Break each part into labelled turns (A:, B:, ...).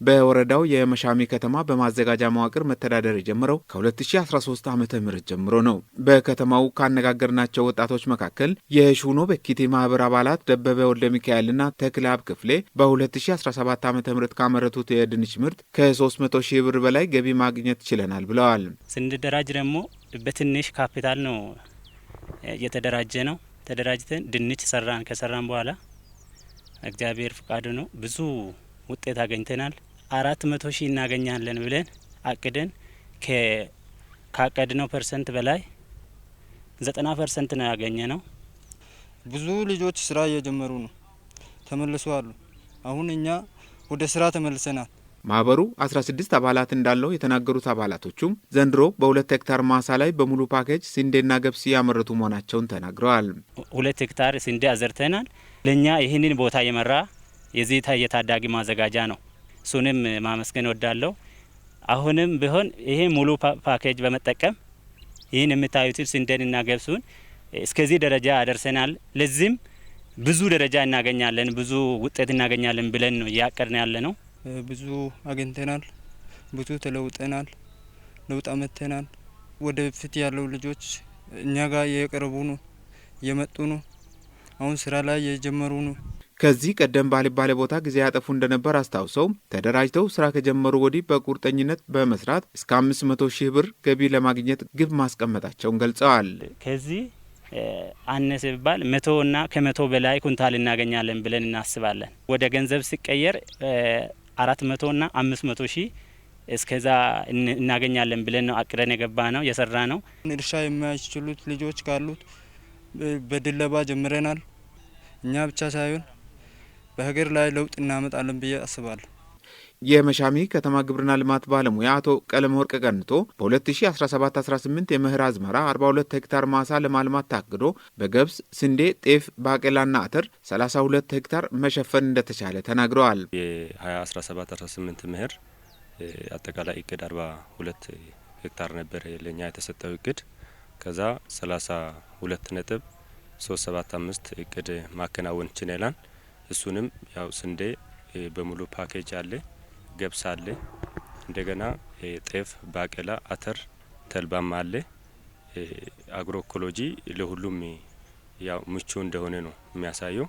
A: በወረዳው የመሻሚ ከተማ በማዘጋጃ መዋቅር መተዳደር የጀመረው ከ2013 ዓ.ም ጀምሮ ነው። በከተማው ካነጋገርናቸው ወጣቶች መካከል የሹኖ በኪቴ ማህበር አባላት ደበበ ወልደ ሚካኤልና ተክለአብ ክፍሌ በ2017 ዓ.ም ካመረቱት የድንች ምርት ከ300 ሺህ ብር በላይ ገቢ ማግኘት ችለናል ብለዋል።
B: ስንደራጅ ደግሞ በትንሽ ካፒታል ነው የተደራጀ ነው። ተደራጅተን ድንች ሰራን። ከሰራን በኋላ እግዚአብሔር ፍቃዱ ነው ብዙ ውጤት አገኝተናል። 400 ሺህ እናገኛለን ብለን አቅደን ካቀድነው ፐርሰንት በላይ 90% ነው ያገኘ ነው።
C: ብዙ ልጆች ስራ እየጀመሩ ነው፣ ተመልሶ አሉ። አሁን እኛ ወደ ስራ ተመልሰናል።
A: ማህበሩ 16 አባላት እንዳለው የተናገሩት አባላቶቹም ዘንድሮ በ2 ሄክታር ማሳ ላይ በሙሉ ፓኬጅ ስንዴና ገብስ ያመረቱ መሆናቸውን ተናግረዋል።
B: 2 ሄክታር ስንዴ አዘርተናል። ለኛ ይህንን ቦታ የመራ የዚህ የታዳጊ ማዘጋጃ ነው። እሱንም ማመስገን ወዳለው። አሁንም ቢሆን ይሄ ሙሉ ፓኬጅ በመጠቀም ይህን የምታዩትን ስንዴንና ገብሱን እስከዚህ ደረጃ አደርሰናል። ለዚህም ብዙ ደረጃ እናገኛለን፣ ብዙ ውጤት እናገኛለን ብለን ነው እያቀድን ያለ ነው።
C: ብዙ አግኝተናል፣ ብዙ ተለውጠናል፣ ለውጥ አመተናል። ወደፊት ያለው ልጆች እኛ ጋር እየቀረቡ ነው፣ እየመጡ ነው፣ አሁን ስራ ላይ እየጀመሩ ነው።
A: ከዚህ ቀደም ባልባሌ ቦታ ጊዜ ያጠፉ እንደነበር አስታውሰው ተደራጅተው ስራ ከጀመሩ ወዲህ በቁርጠኝነት በመስራት እስከ 500 ሺህ ብር ገቢ ለማግኘት ግብ ማስቀመጣቸውን ገልጸዋል።
B: ከዚህ አነሰ ቢባል 100 እና ከ100 በላይ ኩንታል እናገኛለን ብለን እናስባለን። ወደ ገንዘብ ሲቀየር 400 እና 500 ሺህ እስከዛ እናገኛለን ብለን ነው አቅደን የገባ ነው የሰራ ነው።
C: እርሻ የማይችሉት ልጆች ካሉት በድለባ ጀምረናል። እኛ ብቻ ሳይሆን በሀገር ላይ ለውጥ እናመጣለን ብዬ አስባለሁ።
A: የመሻሚ ከተማ ግብርና ልማት ባለሙያ አቶ ቀለመወርቅ ቀንቶ በ2017-18 የመኸር አዝመራ 42 ሄክታር ማሳ ለማልማት ታቅዶ በገብስ፣ ስንዴ፣ ጤፍ፣ ባቄላና አተር 32 ሄክታር መሸፈን እንደተቻለ ተናግረዋል።
D: የ2017-18 መኸር አጠቃላይ እቅድ 42 ሄክታር ነበር ለኛ የተሰጠው እቅድ። ከዛ 32.375 እቅድ ማከናወን ችለናል። እሱንም ያው ስንዴ በሙሉ ፓኬጅ አለ፣ ገብስ አለ፣ እንደገና ጤፍ፣ ባቄላ፣ አተር፣ ተልባም አለ። አግሮኢኮሎጂ ለሁሉም ያው ምቹ እንደሆነ ነው የሚያሳየው።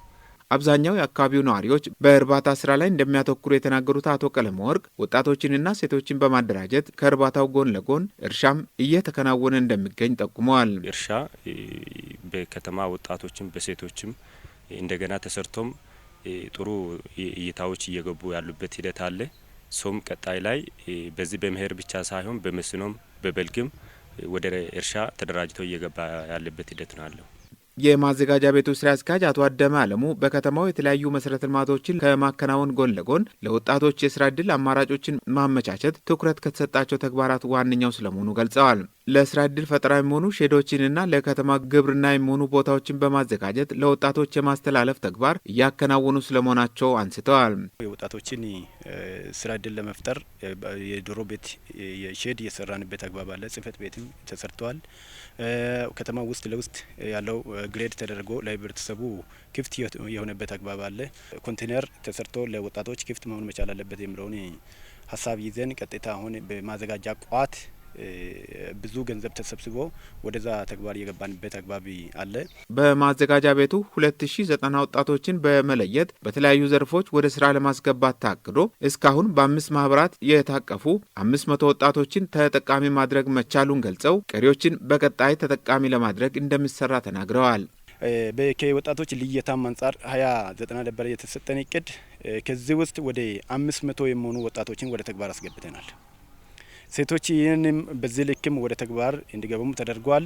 A: አብዛኛው የአካባቢው ነዋሪዎች በእርባታ ስራ ላይ እንደሚያተኩሩ የተናገሩት አቶ ቀለመወርቅ ወጣቶችንና ሴቶችን በማደራጀት ከእርባታው ጎን ለጎን እርሻም እየተከናወነ እንደሚገኝ ጠቁመዋል።
D: እርሻ በከተማ ወጣቶችም በሴቶችም እንደገና ተሰርቶም ጥሩ እይታዎች እየገቡ ያሉበት ሂደት አለ። ሶም ቀጣይ ላይ በዚህ በመኸር ብቻ ሳይሆን በመስኖም በበልግም ወደ እርሻ ተደራጅተው እየገባ ያለበት ሂደት ነው አለው።
A: የማዘጋጃ ቤቱ ስራ አስኪያጅ አቶ አደመ አለሙ በከተማው የተለያዩ መሰረተ ልማቶችን ከማከናወን ጎን ለጎን ለወጣቶች የስራ ዕድል አማራጮችን ማመቻቸት ትኩረት ከተሰጣቸው ተግባራት ዋነኛው ስለመሆኑ ገልጸዋል። ለስራ ዕድል ፈጠራ የሚሆኑ ሼዶችንና ለከተማ ግብርና የሚሆኑ ቦታዎችን በማዘጋጀት ለወጣቶች የማስተላለፍ ተግባር እያከናወኑ ስለመሆናቸው አንስተዋል።
E: የወጣቶችን ስራ ዕድል ለመፍጠር የዶሮ ቤት የሼድ የሰራንበት አግባብ አለ። ጽህፈት ቤትም ተሰርተዋል። ከተማ ውስጥ ለውስጥ ያለው ግሬድ ተደርጎ ለህብረተሰቡ ክፍት የሆነበት አግባብ አለ። ኮንቴነር ተሰርቶ ለወጣቶች ክፍት መሆን መቻል አለበት የሚለውን ሀሳብ ይዘን ቀጥታ አሁን በማዘጋጃ ቋት ብዙ ገንዘብ ተሰብስቦ ወደዛ ተግባር የገባንበት አግባቢ አለ።
A: በማዘጋጃ ቤቱ 2090 ወጣቶችን በመለየት በተለያዩ ዘርፎች ወደ ስራ ለማስገባት ታቅዶ እስካሁን በ5 ማህበራት የታቀፉ 500 ወጣቶችን ተጠቃሚ ማድረግ መቻሉን ገልጸው ቀሪዎችን በቀጣይ ተጠቃሚ ለማድረግ እንደሚሰራ ተናግረዋል።
E: ከወጣቶች ልየታም አንጻር 2090 ነበር የተሰጠን እቅድ። ከዚህ ውስጥ ወደ 500 የሚሆኑ ወጣቶችን ወደ ተግባር አስገብተናል። ሴቶች ይህንም በዚህ ልክም ወደ ተግባር እንዲገቡም ተደርጓል።